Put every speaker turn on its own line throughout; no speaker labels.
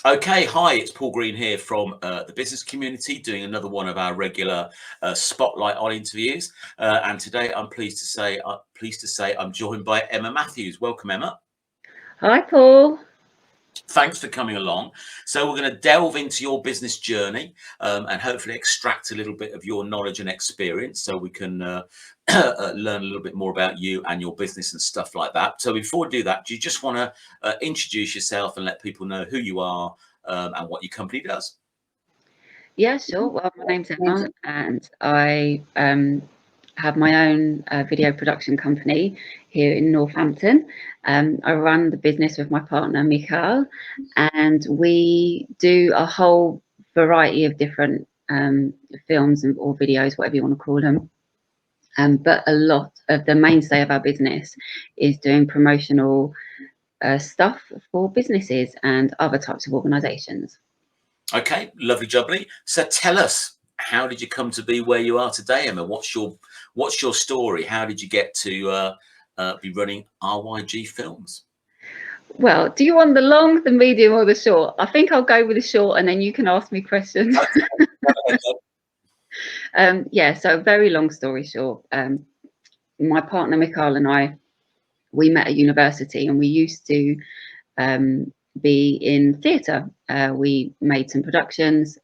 Okay, hi, it's Paul Green here from the business community, doing another one of our regular spotlight on interviews. And today, I'm pleased to say, I'm joined by Emma Matthews. Welcome, Emma.
Hi, Paul.
Thanks for coming along. So we're going to delve into your business journey and hopefully extract a little bit of your knowledge and experience, so we can learn a little bit more about you and your business and stuff like that. So before we do that, do you just want to introduce yourself and let people know who you are and what your company does?
Yeah, sure. Well, my name's Emma, and I have my own video production company here in Northampton. I run the business with my partner, Michael, and we do a whole variety of different films or videos, whatever you want to call them. But a lot of the mainstay of our business is doing promotional stuff for businesses and other types of organisations.
Okay, lovely jubbly. So tell us, how did you come to be where you are today, Emma? What's your story? How did you get to be running RYG Films?
Well, do you want the long, the medium, or the short? I think I'll go with the short, and then you can ask me questions. Yeah, so very long story short, my partner Michael and I, we met at university, and we used to be in theatre. We made some productions.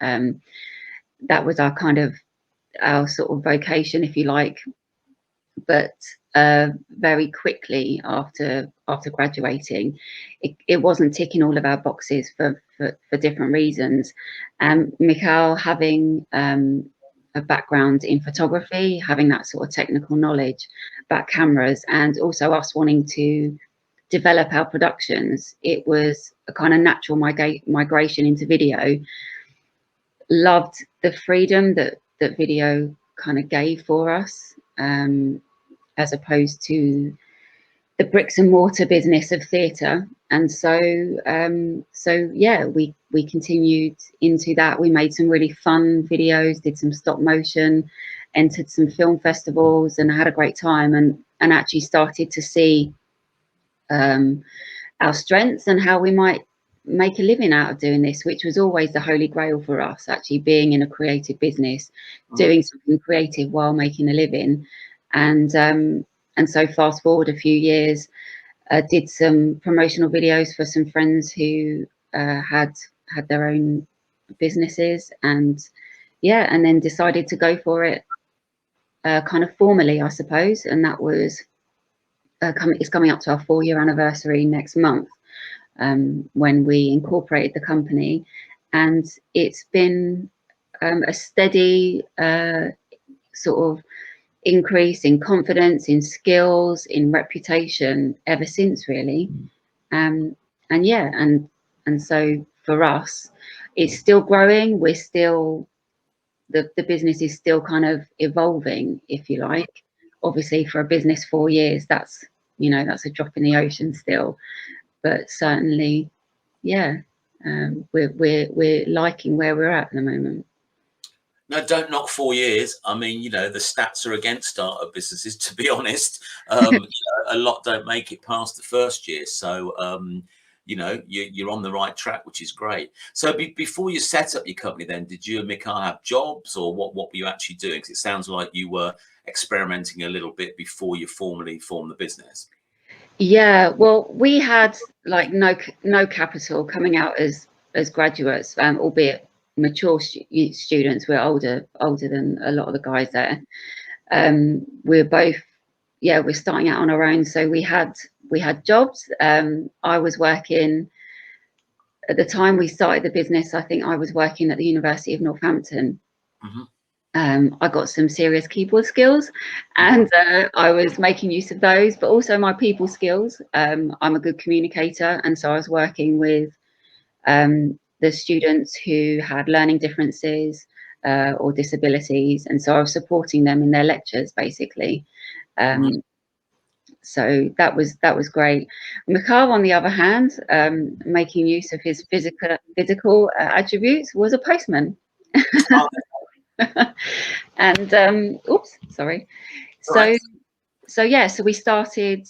That was our sort of vocation, if you like. But very quickly after graduating, it wasn't ticking all of our boxes for different reasons. Mikhail, having a background in photography, having that sort of technical knowledge about cameras, and also us wanting to develop our productions, it was a kind of natural migration into video. Loved the freedom that video kind of gave for us. As opposed to the bricks and mortar business of theatre. And so yeah, we continued into that. We made some really fun videos, did some stop motion, entered some film festivals, and had a great time. And actually started to see our strengths and how we might make a living out of doing this, which was always the holy grail for us. Actually, being in a creative business, doing something creative while making a living. And so fast forward a few years, did some promotional videos for some friends who had their own businesses, and yeah, and then decided to go for it kind of formally, I suppose. And that was it's coming up to our 4-year anniversary next month, when we incorporated the company, and it's been a steady sort of increase in confidence, in skills, in reputation ever since, really. And yeah, and so for us, it's still growing. We're still the business is still kind of evolving, if you like. Obviously, for a business 4 years, that's a drop in the ocean still. But certainly, yeah, we're liking where we're at the moment.
No, don't knock 4 years. I mean, the stats are against startup businesses, to be honest. A lot don't make it past the first year. So, you're on the right track, which is great. So before you set up your company, then, did you and Mikhail have jobs, or what were you actually doing? Because it sounds like you were experimenting a little bit before you formally formed the business.
Yeah, well, we had like no capital coming out as graduates, albeit mature students. We're older than a lot of the guys there. We're both, yeah, we're starting out on our own. So we had jobs. I was working at the time we started the business. I think I was working at the University of Northampton.
Hmm.
I got some serious keyboard skills, and I was making use of those, but also my people skills. I'm a good communicator, and so I was working with the students who had learning differences or disabilities, and so I was supporting them in their lectures, basically. So that was great. Mikhail, on the other hand, making use of his physical attributes, was a postman. And oops, sorry. So yeah, so we started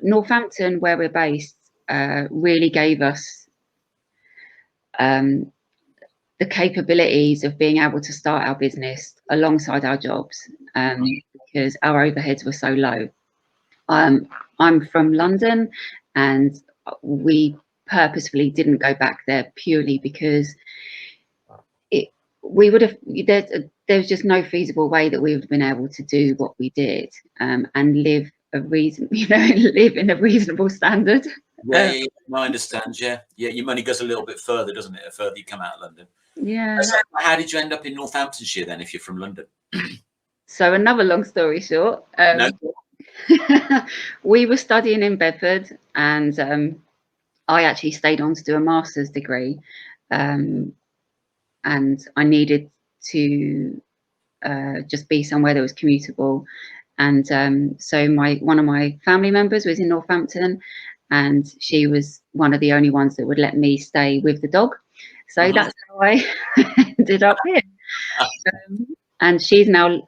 Northampton, where we're based, really gave us the capabilities of being able to start our business alongside our jobs, because our overheads were so low. I'm from London, and we purposefully didn't go back there purely because we would have, there's just no feasible way that we would have been able to do what we did, and live live in a reasonable standard.
Yeah, no, I understand. Yeah, your money goes a little bit further, doesn't it? The further you come out of London.
Yeah.
So how did you end up in Northamptonshire then, if you're from London?
So another long story short,
No.
we were studying in Bedford, and I actually stayed on to do a master's degree, and I needed to just be somewhere that was commutable. And so one of my family members was in Northampton, and she was one of the only ones that would let me stay with the dog. So that's how I ended up here. And she's now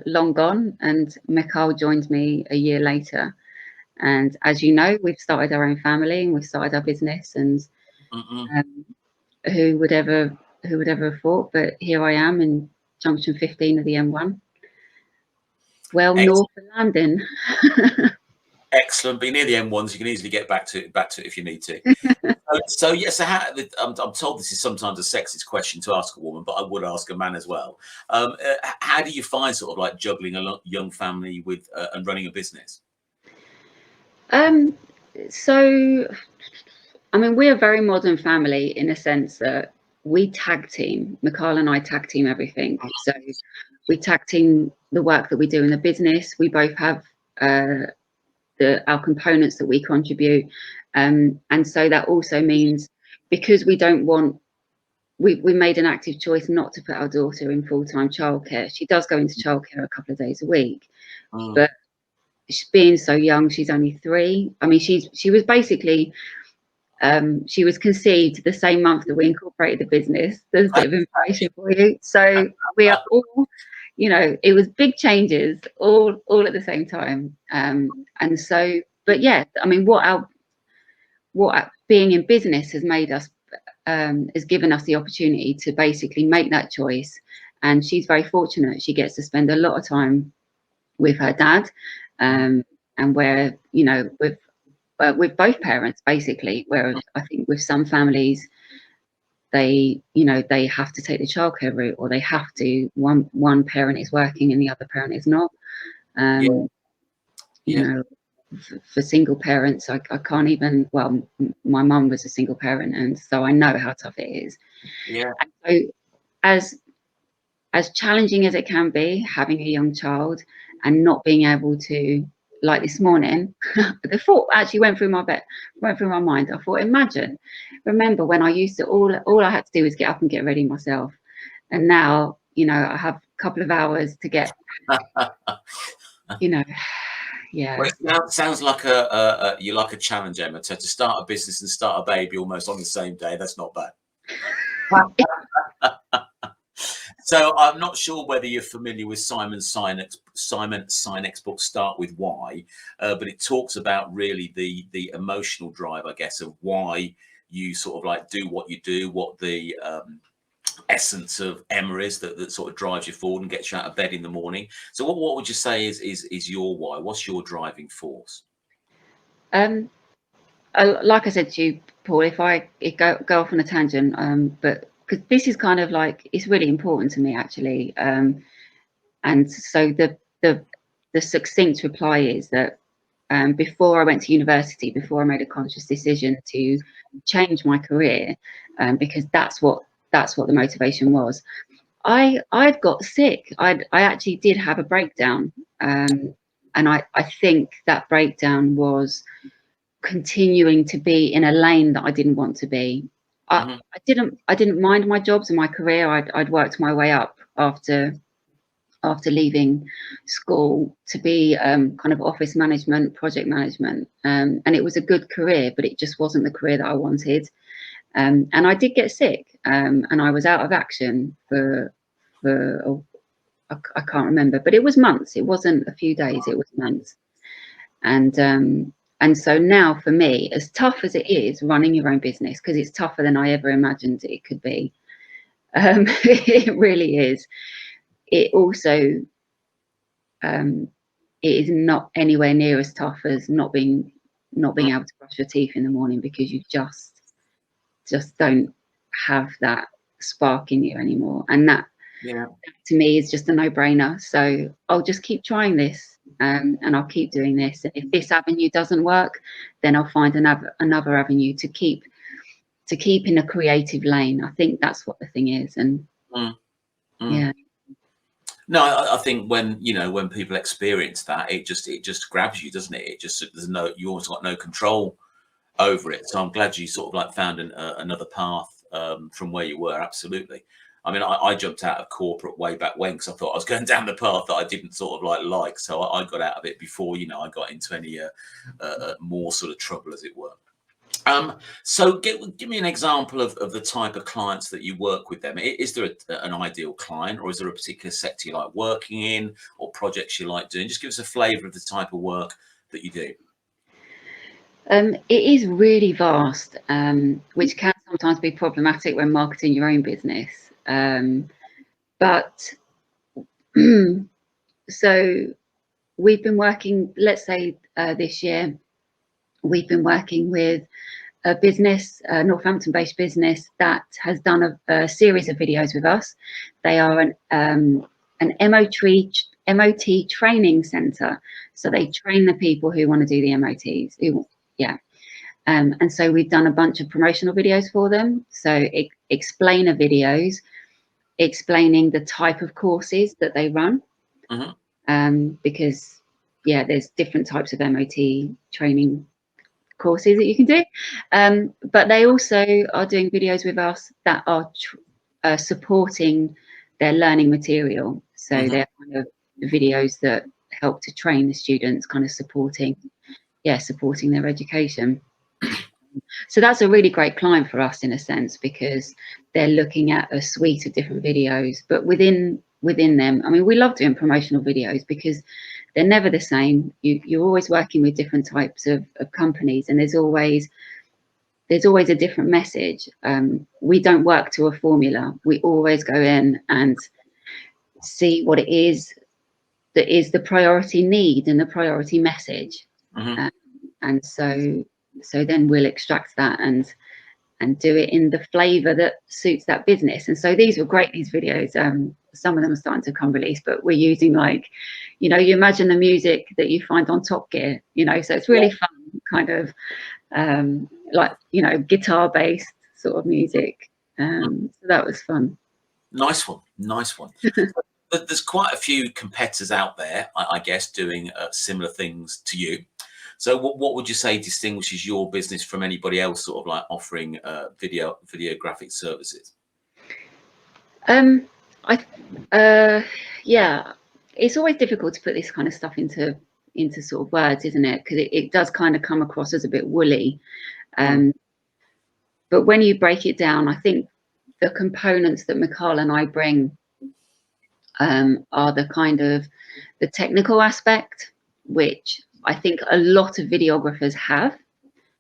long gone, and Mikhail joined me a year later. And as you know, we've started our own family, and we've started our business, and who would ever have thought? But here I am in junction 15 of the M1. Well, north of London.
Excellent. Be near the M1s, you can easily get back to it if you need to. So yes, I'm told this is sometimes a sexist question to ask a woman, but I would ask a man as well. How do you find sort of like juggling a young family with and running a business?
So, I mean, we're a very modern family in a sense that we tag team. Mikhail and I tag team everything. So we tag team the work that we do in the business. We both have our components that we contribute, and so that also means, because we don't want, we made an active choice not to put our daughter in full-time childcare. She does go into childcare a couple of days a week, but being so young, she's only 3. I mean, she was basically she was conceived the same month that we incorporated the business. There's a bit of information for you. So we are all, you know, it was big changes all at the same time. And so, but yeah, I mean, what being in business has made us, has given us the opportunity to basically make that choice. And she's very fortunate. She gets to spend a lot of time with her dad, and where, you know, with both parents basically, where I think with some families, they, you know, they have to take the childcare route, or they have to, one parent is working and the other parent is not. You know, for single parents, I can't even, well, my mum was a single parent, and so I know how tough it is. And so as challenging as it can be, having a young child and not being able to, like this morning, the thought actually went through my mind. I thought, remember when I used to, all I had to do was get up and get ready myself, and now, you know, I have a couple of hours to get, you know. Yeah.
Well, it sounds like you like a challenge, Emma, to start a business and start a baby almost on the same day. That's not bad. So I'm not sure whether you're familiar with Simon Sinek's book Start With Why, but it talks about really the emotional drive, I guess, of why you sort of like do what you do, what the essence of Emma is that sort of drives you forward and gets you out of bed in the morning. So what would you say is your why? What's your driving force?
Like I said to you, Paul, if I go off on a tangent, but because this is kind of like, it's really important to me actually, and so the succinct reply is that before I went to university, before I made a conscious decision to change my career, because that's what the motivation was, I'd got sick. I actually did have a breakdown, and I think that breakdown was continuing to be in a lane that I didn't want to be. I didn't mind my jobs and my career. I'd worked my way up after leaving school to be kind of office management, project management, and it was a good career, but it just wasn't the career that I wanted. And I did get sick, and I was out of action for I can't remember, but it was months. It wasn't a few days, it was months. And And so now for me, as tough as it is running your own business, because it's tougher than I ever imagined it could be, it really is. It also, it is not anywhere near as tough as not being able to brush your teeth in the morning because you just don't have that spark in you anymore. And that,
Yeah.
to me, is just a no-brainer. So I'll just keep trying this, and I'll keep doing this. And if this avenue doesn't work, then I'll find another avenue to keep in a creative lane. I think that's what the thing is. And
Mm, mm.
yeah.
No, I think when, you know, when people experience that, it just grabs you, doesn't it? It just, you almost got no control over it. So I'm glad you sort of like found another path from where you were. Absolutely. I mean, I jumped out of corporate way back when because I thought I was going down the path that I didn't sort of like. So I got out of it before, you know, I got into any more sort of trouble, as it were. So give me an example of the type of clients that you work with them. Is there an ideal client, or is there a particular sector you like working in, or projects you like doing? Just give us a flavour of the type of work that you do.
It is really vast, which can sometimes be problematic when marketing your own business. But so we've been working, let's say this year, we've been working with a business, a Northampton-based business that has done a series of videos with us. They are an MOT training centre, so they train the people who want to do the MOTs. And so we've done a bunch of promotional videos for them. So explainer videos explaining the type of courses that they run, because there's different types of MOT training courses that you can do, but they also are doing videos with us that are supporting their learning material. So they're kind of videos that help to train the students, kind of supporting their education. So that's a really great client for us in a sense, because they're looking at a suite of different videos, but within them, I mean, we love doing promotional videos because they're never the same. You're always working with different types of companies, and there's always a different message. We don't work to a formula. We always go in and see what it is that is the priority need and the priority message. And so then we'll extract that and do it in the flavor that suits that business. And so these were great, these videos. Some of them are starting to come release, but we're using, like, you know, you imagine the music that you find on Top Gear, you know, so it's really fun, kind of like, you know, guitar based sort of music. So that was fun.
Nice one. But there's quite a few competitors out there, I guess, doing similar things to you. So what would you say distinguishes your business from anybody else sort of like offering videographic services?
It's always difficult to put this kind of stuff into sort of words, isn't it? Because it does kind of come across as a bit woolly. But when you break it down, I think the components that Michal and I bring are the kind of the technical aspect, which I think a lot of videographers have.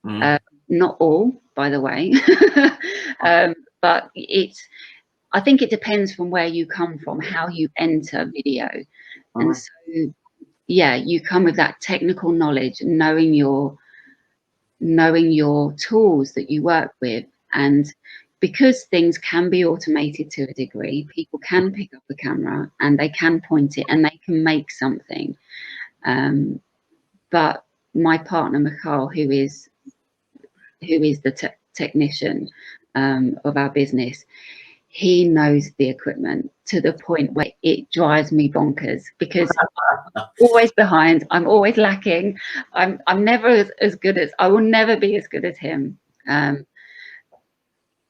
Not all, by the way, but I think it depends from where you come from, how you enter video. And so, you come with that technical knowledge, knowing your tools that you work with. And because things can be automated to a degree, people can pick up the camera and they can point it and they can make something. But my partner, Michal, who is the technician of our business, he knows the equipment to the point where it drives me bonkers, because I'm always behind, I'm always lacking, I'm never as good as, I will never be as good as him. And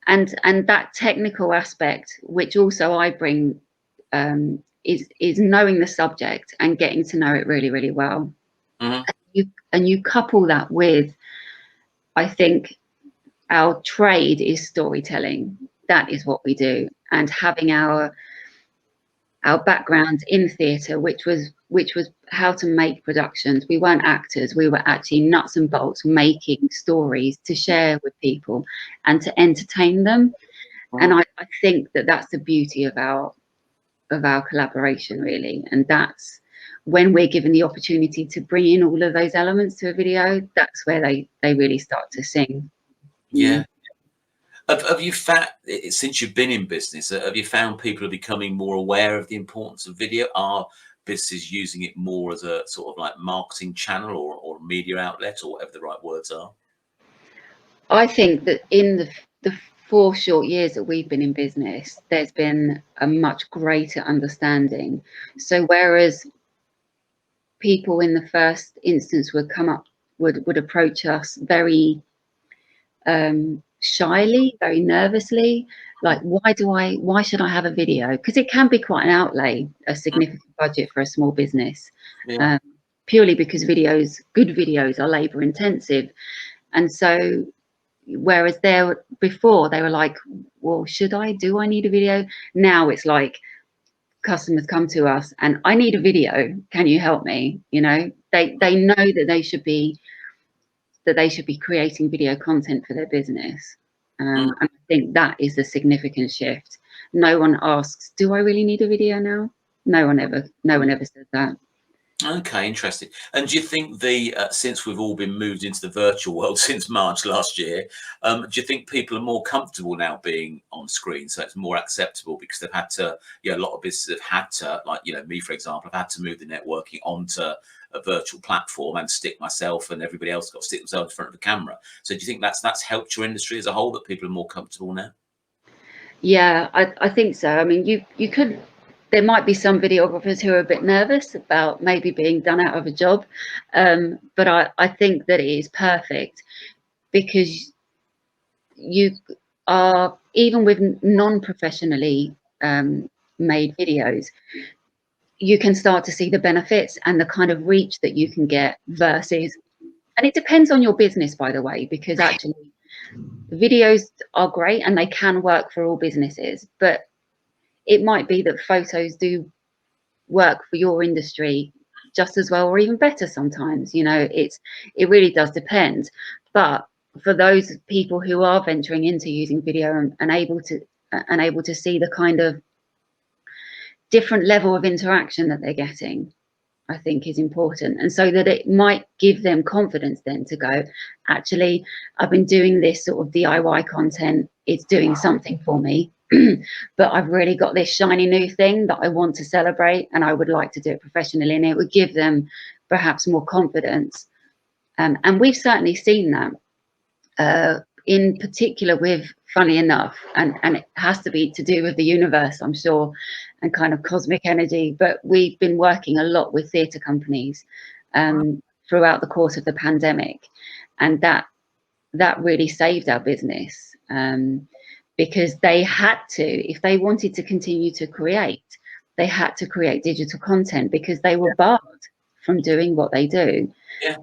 that technical aspect, which also I bring, is knowing the subject and getting to know it really, really well. And you couple that with, I think, our trade is storytelling. That is what we do. And having our background in theatre, which was which was how to make productions. We weren't actors, we were actually nuts and bolts making stories to share with people and to entertain them. And I think that that's the beauty of our collaboration, really. And that's when we're given the opportunity to bring in all of those elements to a video, that's where they really start to sing.
Yeah. Have you found, since you've been in business, have you found people are becoming more aware of the importance of video? Are businesses using it more as a sort of like marketing channel or media outlet, or whatever the right words are?
I think that in the 4 short years that we've been in business, there's been a much greater understanding. So whereas people in the first instance would approach us very shyly, very nervously, like, why should I have a video? Because it can be quite an outlay, a significant budget for a small business,
Yeah.
purely because good videos are labor intensive. And so whereas before they were like, well, do I need a video? Now it's like customers come to us and I need a video, can you help me? You know, they know that they should be creating video content for their business. And I think that is a significant shift. No one asks, do I really need a video now? No one ever said that.
Okay, interesting. And do you think since we've all been moved into the virtual world since March last year, do you think people are more comfortable now being on screen? So it's more acceptable because they've had to, a lot of businesses have had to, like, me, for example, I've had to move the networking onto a virtual platform and stick myself, and everybody else got to stick themselves in front of the camera. So do you think that's helped your industry as a whole, that people are more comfortable now?
Yeah, I think so. I mean, there might be some videographers who are a bit nervous about maybe being done out of a job, but I think that it is perfect, because you are, even with non-professionally made videos, you can start to see the benefits and the kind of reach that you can get versus, and it depends on your business, by the way, because actually videos are great and they can work for all businesses, but it might be that photos do work for your industry just as well or even better sometimes. It really does depend. But for those people who are venturing into using video and able to see the kind of different level of interaction that they're getting, I think is important. And so that it might give them confidence then to go, actually, I've been doing this sort of DIY content, it's doing something for me, but I've really got this shiny new thing that I want to celebrate and I would like to do it professionally, and it would give them perhaps more confidence. And we've certainly seen that, in particular with, funny enough, and it has to be to do with the universe, I'm sure, and kind of cosmic energy, but we've been working a lot with theatre companies throughout the course of the pandemic, and that really saved our business, because they had to, if they wanted to continue to create, they had to create digital content because they were barred from doing what they do.
Yeah.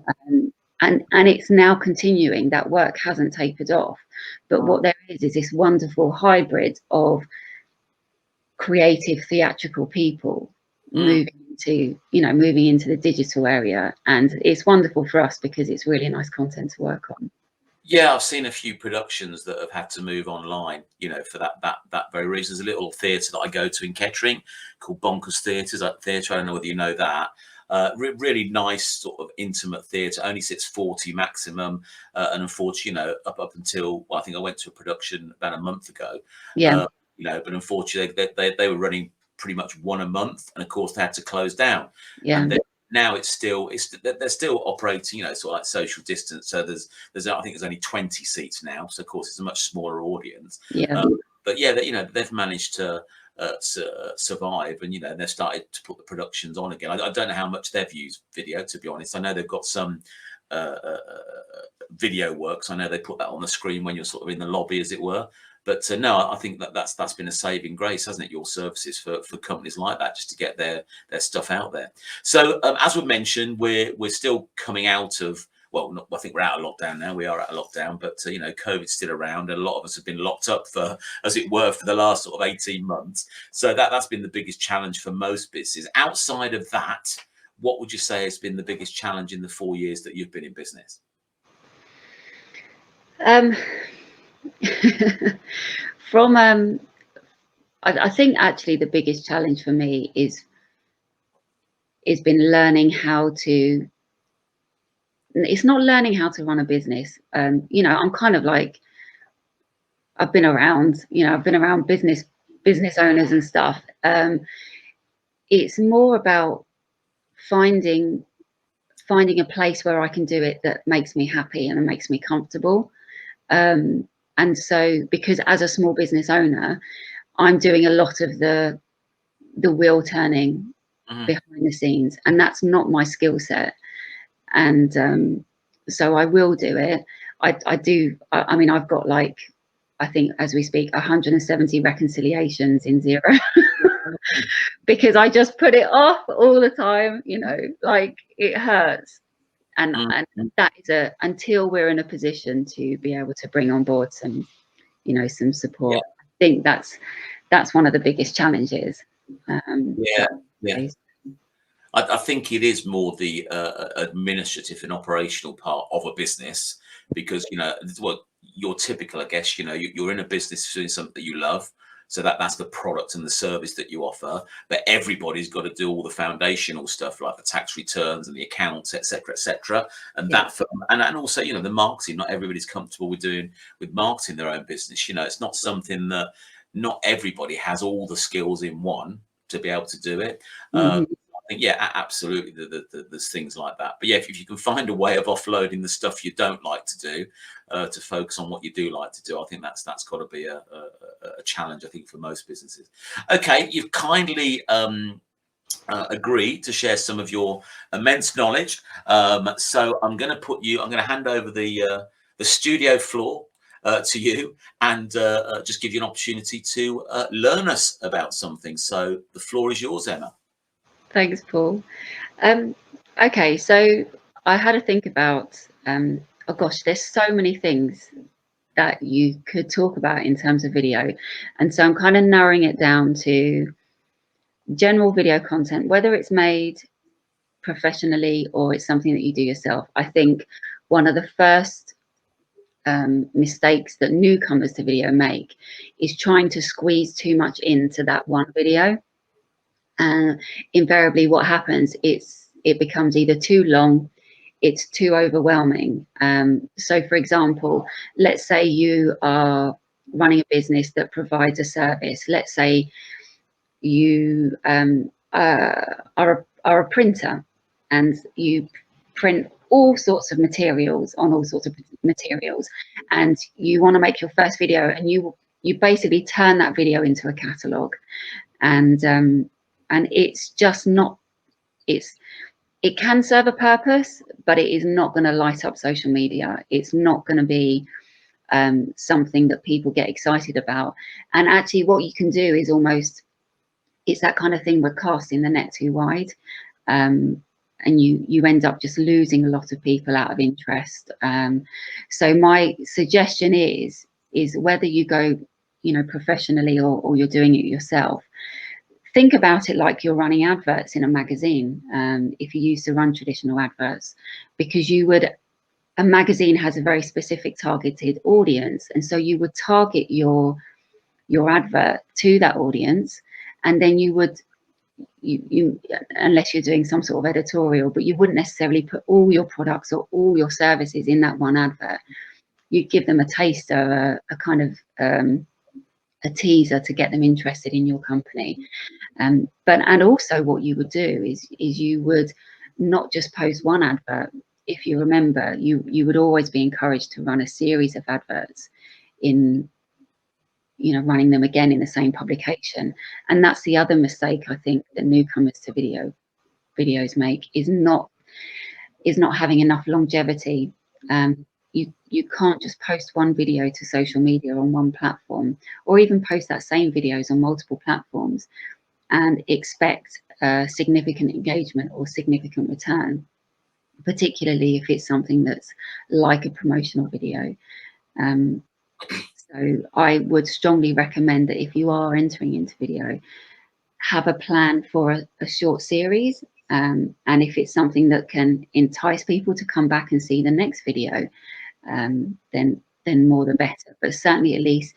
And it's now continuing. That work hasn't tapered off, but what there is this wonderful hybrid of creative theatrical people moving into the digital area, and it's wonderful for us because it's really nice content to work on.
Yeah, I've seen a few productions that have had to move online, for that very reason. There's a little theatre that I go to in Kettering called Bonkers Theatres. Theatre, I don't know whether you know that. Really nice sort of intimate theatre, only sits 40 maximum, and unfortunately, up until, well, I think I went to a production about a month ago.
Yeah.
But unfortunately they were running pretty much one a month, and of course they had to close down.
Yeah.
And now they're still operating, sort of like social distance. So there's I think there's only 20 seats now. So of course it's a much smaller audience.
Yeah.
But yeah, they've managed to survive, and they've started to put the productions on again. I don't know how much they've used video, to be honest. I know they've got some video works. I know they put that on the screen when you're sort of in the lobby, as it were. But no, I think that's been a saving grace, hasn't it? Your services for companies like that, just to get their stuff out there. So as we mentioned, we're still coming out of, well, I think we're out of lockdown now. We are out of lockdown, but COVID's still around, and a lot of us have been locked up for, as it were, for the last sort of 18 months. So that's been the biggest challenge for most businesses. Outside of that, what would you say has been the biggest challenge in the 4 years that you've been in business?
Um, from I think actually the biggest challenge for me is been learning how to. It's not learning how to run a business. You know, I'm kind of like, I've been around. You know, I've been around business owners and stuff. It's more about finding a place where I can do it that makes me happy and makes me comfortable. And so, because as a small business owner, I'm doing a lot of the wheel turning behind the scenes, and that's not my skill set. And so I will do it. I do. I mean, I've got, like, I think as we speak, 170 reconciliations in Xero because I just put it off all the time. You know, like, it hurts. And that is until we're in a position to be able to bring on board some, you know, some support. I think that's one of the biggest challenges.
I think it is more the administrative and operational part of a business, because, you know, well, you're typical, I guess, you know, you're in a business doing something that you love. So that's the product and the service that you offer. But everybody's got to do all the foundational stuff, like the tax returns and the accounts, etc. And and also, you know, the marketing. Not everybody's comfortable with marketing their own business. You know, it's not something that, not everybody has all the skills in one to be able to do it. Yeah, absolutely. There's things like that. But yeah, if you can find a way of offloading the stuff you don't like to do, to focus on what you do like to do, I think that's got to be a challenge, I think, for most businesses. Okay, you've kindly agreed to share some of your immense knowledge. So I'm going to hand over the studio floor to you, and just give you an opportunity to learn us about something. So the floor is yours, Emma.
Thanks, Paul. Okay, so I had to think about, oh gosh, there's so many things that you could talk about in terms of video. And so I'm kind of narrowing it down to general video content, whether it's made professionally or it's something that you do yourself. I think one of the first mistakes that newcomers to video make is trying to squeeze too much into that one video. And invariably what happens, it becomes either too long, it's too overwhelming. So for example, let's say you are running a business that provides a service. Let's say you are a printer, and you print all sorts of materials on all sorts of materials, and you want to make your first video, and you basically turn that video into a catalogue. And it's just not, it can serve a purpose, but it is not going to light up social media. It's not going to be something that people get excited about. And actually what you can do is almost, it's that kind of thing where casting the net too wide, and you end up just losing a lot of people out of interest. So my suggestion is whether you go, you know, professionally or you're doing it yourself, think about it like you're running adverts in a magazine. If you used to run traditional adverts, because a magazine has a very specific targeted audience, and so you would target your advert to that audience, and then you would, unless you're doing some sort of editorial, but you wouldn't necessarily put all your products or all your services in that one advert. You'd give them a taster, a kind of a teaser to get them interested in your company. And also what you would do is you would not just post one advert. If you remember, you would always be encouraged to run a series of adverts, in, you know, running them again in the same publication. And that's the other mistake I think that newcomers to videos make, is not having enough longevity. You can't just post one video to social media on one platform, or even post that same videos on multiple platforms and expect significant engagement or significant return, particularly if it's something that's like a promotional video. So I would strongly recommend that if you are entering into video, have a plan for a short series, And if it's something that can entice people to come back and see the next video, then more the better. But certainly at least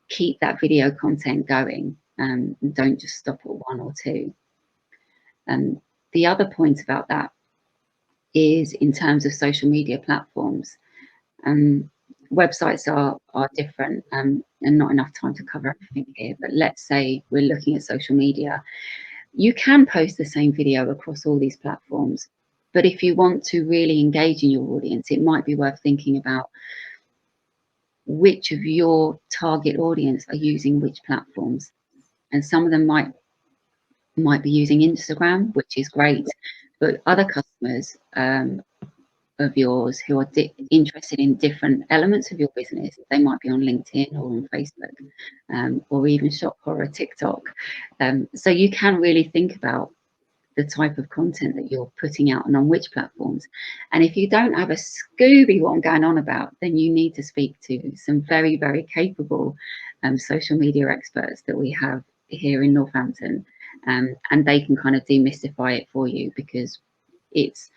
keep that video content going, and don't just stop at 1 or 2. And the other point about that is in terms of social media platforms. Websites are different, and not enough time to cover everything here, but let's say we're looking at social media. You can post the same video across all these platforms, but if you want to really engage in your audience, it might be worth thinking about which of your target audience are using which platforms. And some of them might be using Instagram, which is great, but other customers of yours who are interested in different elements of your business, they might be on LinkedIn or on Facebook, or even Shop or TikTok. So you can really think about the type of content that you're putting out and on which platforms. And if you don't have a Scooby what I'm going on about, then you need to speak to some very, very capable social media experts that we have here in Northampton, and they can kind of demystify it for you, because it's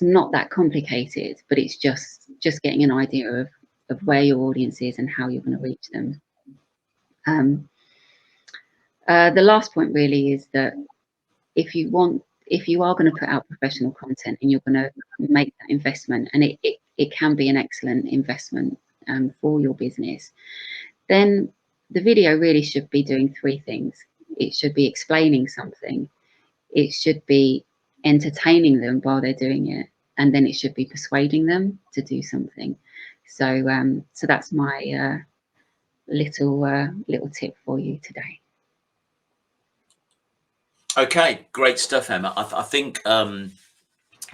not that complicated, but it's just getting an idea of where your audience is and how you're going to reach them. The last point really is that if you are going to put out professional content and you're going to make that investment, and it can be an excellent investment for your business, then the video really should be doing 3 things. It should be explaining something, it should be entertaining them while they're doing it, and then it should be persuading them to do something. So so that's my little tip for you today.
Okay, great stuff, Emma. I think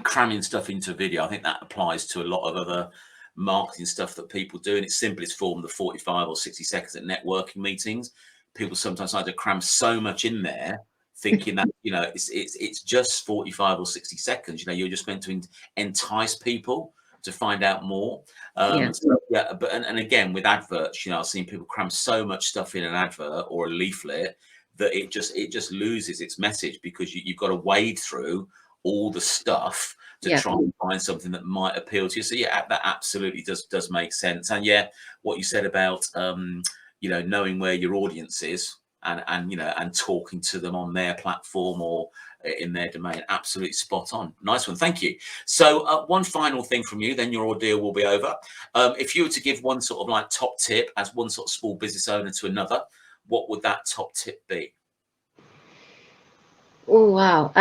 cramming stuff into video, I think that applies to a lot of other marketing stuff that people do in its simplest form, the 45 or 60 seconds at networking meetings. People sometimes like to cram so much in there, thinking that, you know, it's just 45 or 60 seconds. You know, you're just meant to entice people to find out more. So, yeah, but and again with adverts, you know, I've seen people cram so much stuff in an advert or a leaflet that it just loses its message, because you've got to wade through all the stuff to try and find something that might appeal to you. So yeah, that absolutely does make sense. And yeah, what you said about you know, knowing where your audience is and you know, and talking to them on their platform or in their domain, absolutely spot on. Nice one, thank you. So one final thing from you, then your ordeal will be over. If you were to give one sort of like top tip as one sort of small business owner to another, what would that top tip be?
Oh wow.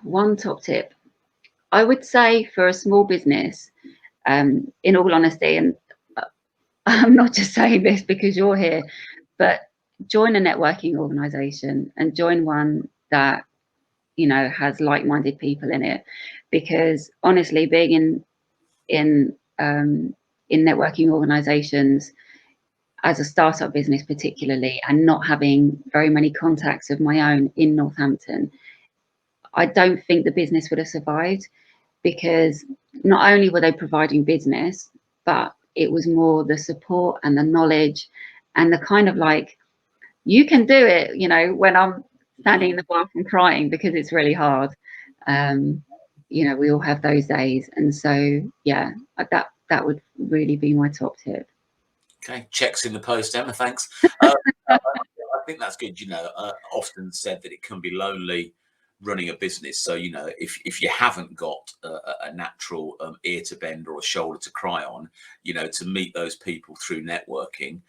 One top tip, I would say for a small business, in all honesty, and I'm not just saying this because you're here, but join a networking organization, and join one that, you know, has like-minded people in it. Because honestly, being in networking organizations as a startup business particularly, and not having very many contacts of my own in Northampton, I don't think the business would have survived, because not only were they providing business, but it was more the support and the knowledge and the kind of like, you can do it, you know, when I'm standing in the bathroom crying because it's really hard. You know, we all have those days. And so, yeah, that would really be my top tip.
Okay, checks in the post, Emma, thanks. I think that's good. You know, often said that it can be lonely running a business. So, you know, if you haven't got a natural ear to bend or a shoulder to cry on, you know, to meet those people through networking,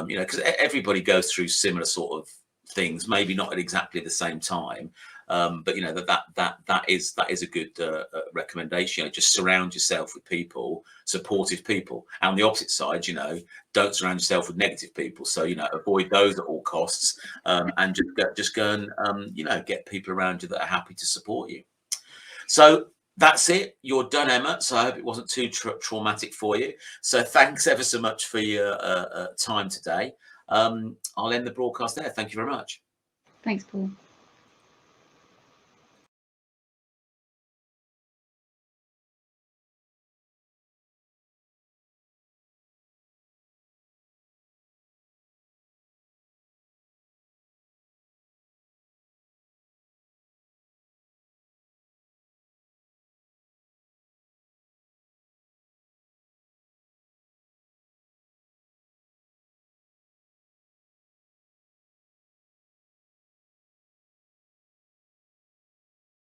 you know, because everybody goes through similar sort of things, maybe not at exactly the same time. But you know, that is a good recommendation. You know, just surround yourself with people, supportive people. And on the opposite side, you know, don't surround yourself with negative people. So, you know, avoid those at all costs, and just go and you know, get people around you that are happy to support you. So that's it. You're done, Emma. So I hope it wasn't too traumatic for you. So thanks ever so much for your time today. I'll end the broadcast there. Thank you very much.
Thanks, Paul.